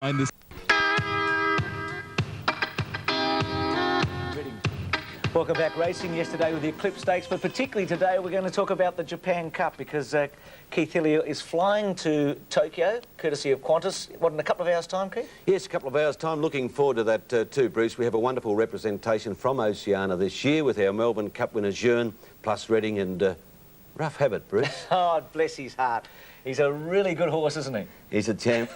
This. Welcome back racing yesterday with the Eclipse Stakes, but particularly today we're going to talk about the Japan Cup because Keith Hillier is flying to Tokyo, courtesy of Qantas. What, in a couple of hours' time, Keith? Yes, a couple of hours' time. Looking forward to that too, Bruce. We have a wonderful representation from Oceania this year with our Melbourne Cup winner, Jeune, plus Reading and Rough Habit, Bruce. Oh, bless his heart. He's a really good horse, isn't he? He's a champ.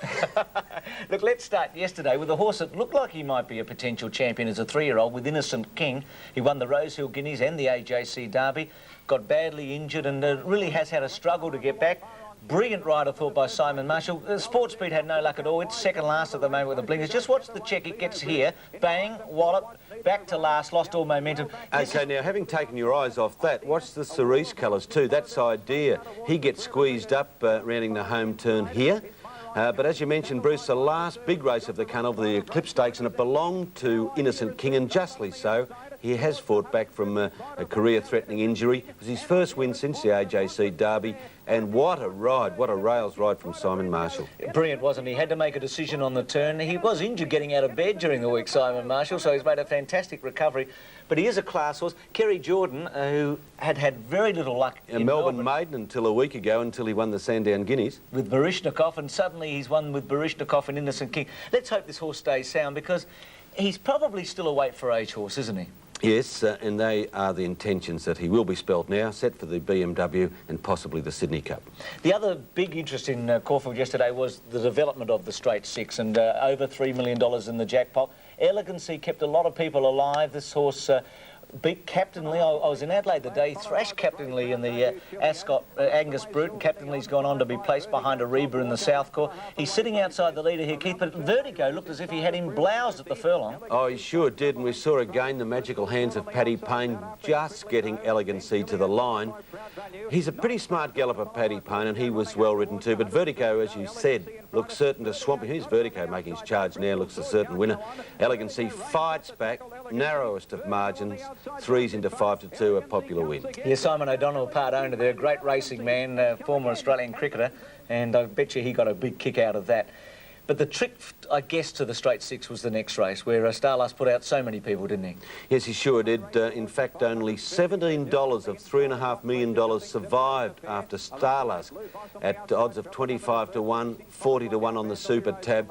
Look, let's start yesterday with a horse that looked like he might be a potential champion as a three-year-old with Innocent King. He won the Rosehill Guineas and the AJC Derby, got badly injured and really has had a struggle to get back. Brilliant ride, I thought, by Simon Marshall. Sports Speed had no luck at all. It's second last at the moment with the blinkers. Just watch the check. It gets here. Bang, wallop, back to last, lost all momentum. OK, now, having taken your eyes off that, watch the cerise colours too. That's Idea. He gets squeezed up rounding the home turn here. But as you mentioned, Bruce, the last big race of the Carnival, the Eclipse Stakes, and it belonged to Innocent King, and justly so. He has fought back from a career-threatening injury. It was his first win since the AJC Derby, and what a ride, what a rails ride from Simon Marshall. Brilliant, wasn't he? Had to make a decision on the turn. He was injured getting out of bed during the week, Simon Marshall, so he's made a fantastic recovery. But he is a class horse. Kerry Jordan, who had very little luck in Melbourne maiden until a week ago, until he won the Sandown Guineas. With Barishnikov, and suddenly he's won with Barishnikov and Innocent King. Let's hope this horse stays sound, because he's probably still a weight-for-age horse, isn't he? Yes, and they are the intentions that he will be spelt now, set for the BMW and possibly the Sydney Cup. The other big interest in Caulfield yesterday was the development of the Straight Six, and over $3 million in the jackpot. Elegancy kept a lot of people alive. This horse beat Captain Lee. I was in Adelaide the day. He thrashed Captain Lee in the Ascot Angus Brute, and Captain Lee's gone on to be placed behind Ariba in the South Court. He's sitting outside the leader here, Keith, but Vertigo looked as if he had him bloused at the furlong. Oh, he sure did, and we saw again the magical hands of Paddy Payne just getting Elegancy to the line. He's a pretty smart galloper, Paddy Payne, and he was well ridden too, but Vertigo, as you said, looks certain to swamp him. Here's Vertigo making his charge now, looks a certain winner. Elegancy fights back, narrowest of margins, 3s into 5-2, a popular win. Yeah, Simon O'Donnell, part owner there, great racing man, former Australian cricketer, and I bet you he got a big kick out of that. But the trick, I guess, to the Straight Six was the next race, where Starlust put out so many people, didn't he? Yes, he sure did. In fact, only $17 of $3.5 million survived after Starlust at odds of 25 to 1, 40 to 1 on the Super Tab,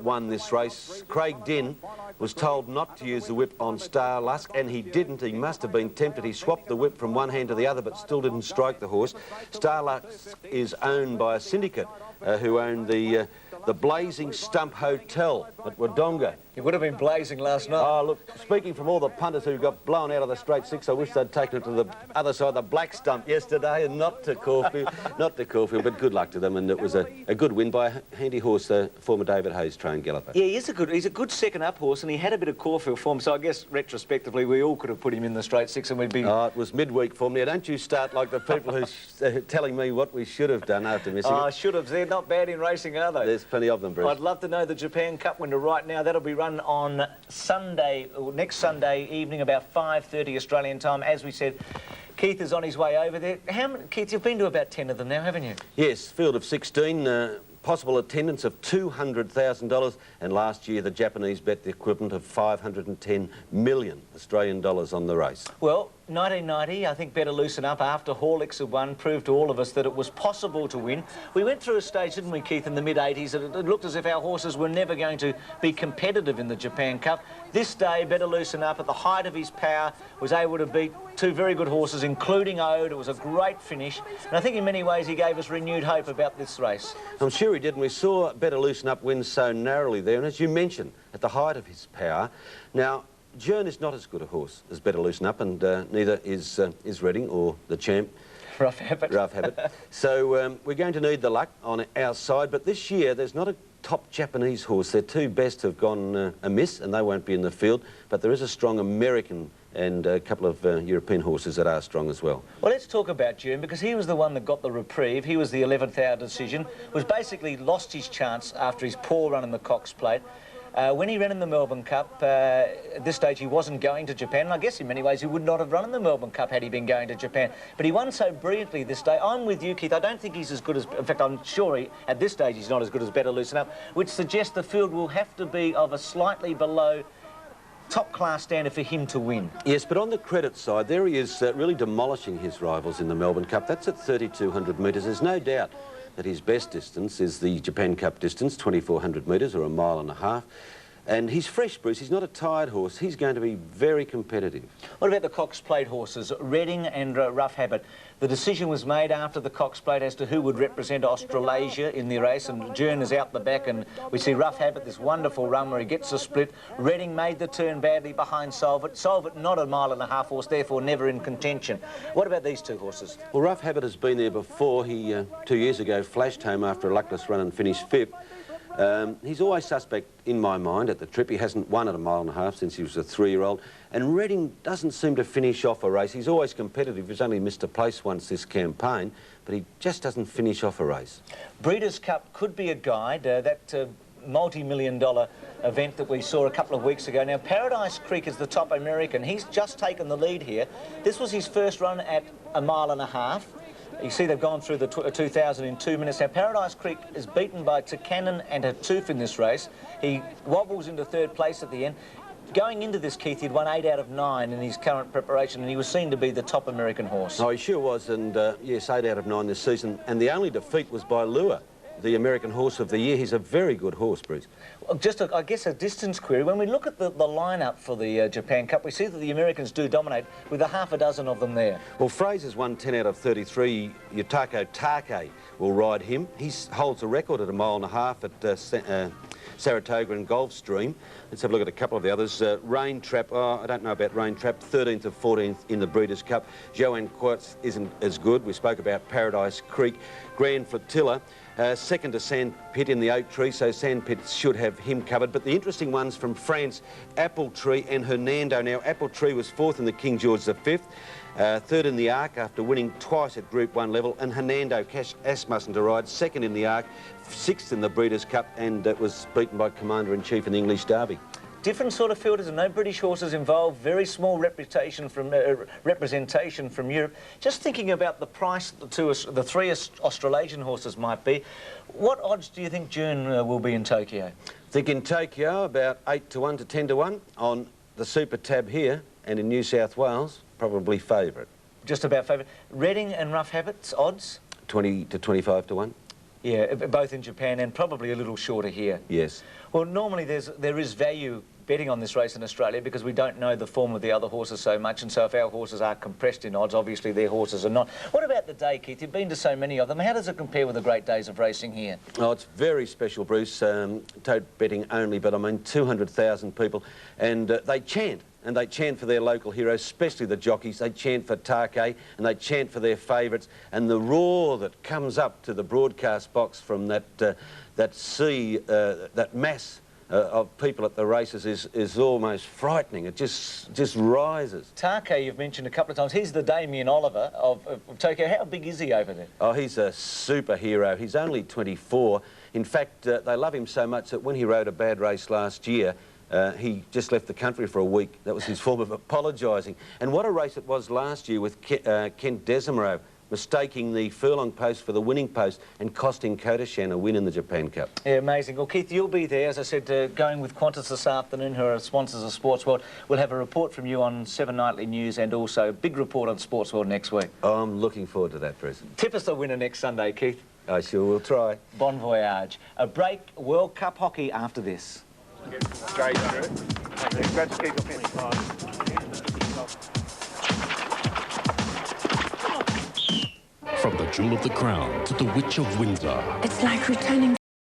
won this race. Craig Dinn was told not to use the whip on Starlust, and he didn't. He must have been tempted. He swapped the whip from one hand to the other, but still didn't strike the horse. Starlust is owned by a syndicate who owned the Blazing Stump Hotel at Wodonga. It would have been blazing last night. Oh, look, speaking from all the punters who got blown out of the Straight Six, I wish they'd taken it to the other side, the Black Stump yesterday, and not to Caulfield. Not to Caulfield, but good luck to them, and it was a good win by a handy horse, former David Hayes trained galloper. Yeah, he's a good second-up horse, and he had a bit of Caulfield form, so I guess, retrospectively, we all could have put him in the Straight Six, and we'd be... Oh, it was midweek form. Now, don't you start like the people who's telling me what we should have done after missing it. Should have. They're not bad in racing, are they? There's plenty of them, Bruce. I'd love to know the Japan Cup winner right now. That'll be run on Sunday, or next Sunday evening, about 5:30 Australian time. As we said, Keith is on his way over there. Keith, you've been to about 10 of them now, haven't you? Yes, field of 16. Possible attendance of $200,000, and last year the Japanese bet the equivalent of 510 million Australian dollars on the race. Well, 1990, I think Better Loosen Up, after Horlicks had won, proved to all of us that it was possible to win. We went through a stage, didn't we, Keith, in the mid-80s, that it looked as if our horses were never going to be competitive in the Japan Cup. This day, Better Loosen Up, at the height of his power, was able to beat two very good horses, including Ode. It was a great finish, and I think in many ways he gave us renewed hope about this race. I'm sure he did, and we saw Better Loosen Up win so narrowly there, and as you mentioned, at the height of his power. Now, Jeune is not as good a horse as Better Loosen Up, and neither is Reading or the champ. Rough Habit. Rough Habit. So we're going to need the luck on our side, but this year there's not a top Japanese horse. Their two best have gone amiss, and they won't be in the field, but there is a strong American and a couple of European horses that are strong as well. Well, let's talk about Jeune, because he was the one that got the reprieve. He was the 11th hour decision, was basically lost his chance after his poor run in the Cox Plate. When he ran in the Melbourne Cup, at this stage he wasn't going to Japan, and I guess in many ways he would not have run in the Melbourne Cup had he been going to Japan. But he won so brilliantly this day. I'm with you, Keith. I don't think he's as good as... In fact, I'm sure at this stage he's not as good as Better Loosen Up, which suggests the field will have to be of a slightly below top-class standard for him to win. Yes, but on the credit side, there he is really demolishing his rivals in the Melbourne Cup. That's at 3,200 metres. There's no doubt that his best distance is the Japan Cup distance, 2,400 metres or 1.5 miles. And he's fresh, Bruce. He's not a tired horse. He's going to be very competitive. What about the Cox Plate horses, Reading and Rough Habit? The decision was made after the Cox Plate as to who would represent Australasia in the race, and Jern is out the back, and we see Rough Habit, this wonderful run where he gets a split. Reading made the turn badly behind Solvit. Solvit, not a 1.5 mile horse, therefore never in contention. What about these two horses? Well, Rough Habit has been there before. He, 2 years ago, flashed home after a luckless run and finished 5th. He's always suspect in my mind at the trip. He hasn't won at 1.5 miles since he was a 3-year-old. And Reading doesn't seem to finish off a race. He's always competitive. He's only missed a place once this campaign, but he just doesn't finish off a race. Breeders' Cup could be a guide. That multi-million-dollar event that we saw a couple of weeks ago. Now, Paradise Creek is the top American. He's just taken the lead here. This was his first run at 1.5 miles. You see they've gone through the 2,000 in 2 minutes. Now, Paradise Creek is beaten by Takanen and Hatoof in this race. He wobbles into 3rd place at the end. Going into this, Keith, he'd won 8 out of 9 in his current preparation, and he was seen to be the top American horse. Oh, he sure was, and yes, 8 out of 9 this season. And the only defeat was by Lure, the American Horse of the Year. He's a very good horse, Bruce. Well, just, I guess, a distance query. When we look at the lineup for the Japan Cup, we see that the Americans do dominate with a half a dozen of them there. Well, Fraser's won 10 out of 33. Yutako Take will ride him. He holds a record at 1.5 miles at Saratoga and Gulfstream. Let's have a look at a couple of the others. Rain Trap, I don't know about Rain Trap, 13th to 14th in the Breeders' Cup. Joanne Quartz isn't as good. We spoke about Paradise Creek. Grand Flotilla, second to Sandpit in the Oak Tree, so Sandpit should have him covered. But the interesting ones from France, Apple Tree and Hernando. Now, Apple Tree was 4th in the King George V, 3rd in the Arc after winning twice at Group 1 level, and Hernando, Cash Asmussen to ride, 2nd in the Arc, 6th in the Breeders' Cup, and was beaten by Commander-in-Chief in the English Derby. Different sort of fielders, and no British horses involved. Very small representation from Europe. Just thinking about the price the 3 Australasian horses might be, what odds do you think Jern will be in Tokyo? I think in Tokyo about 8 to 1 to 10 to 1 on the Super Tab here, and in New South Wales probably favourite. Just about favourite. Reading and Rough Habits odds? 20 to 25 to 1. Yeah, both in Japan and probably a little shorter here. Yes. Well, normally there is value betting on this race in Australia because we don't know the form of the other horses so much, and so if our horses are compressed in odds, obviously their horses are not. What about the day, Keith? You've been to so many of them. How does it compare with the great days of racing here? Oh, it's very special, Bruce. Tote betting only, but I mean 200,000 people, and they chant. And they chant for their local heroes, especially the jockeys. They chant for Take, and they chant for their favourites. And the roar that comes up to the broadcast box from that mass of people at the races is almost frightening. It just rises. Take, you've mentioned a couple of times. He's the Damien Oliver of Tokyo. How big is he over there? Oh, he's a superhero. He's only 24. In fact, they love him so much that when he rode a bad race last year, he just left the country for a week. That was his form of apologising. And what a race it was last year with Kent Desimero mistaking the furlong post for the winning post and costing Kodashan a win in the Japan Cup. Yeah, amazing. Well, Keith, you'll be there, as I said, going with Qantas this afternoon, who are sponsors of Sportsworld. We'll have a report from you on 7 Nightly News and also a big report on Sportsworld next week. Oh, I'm looking forward to that, President. Tip us the winner next Sunday, Keith. I sure will try. Bon voyage. A break, World Cup hockey after this. From the Jewel of the Crown to the Witch of Windsor. It's like returning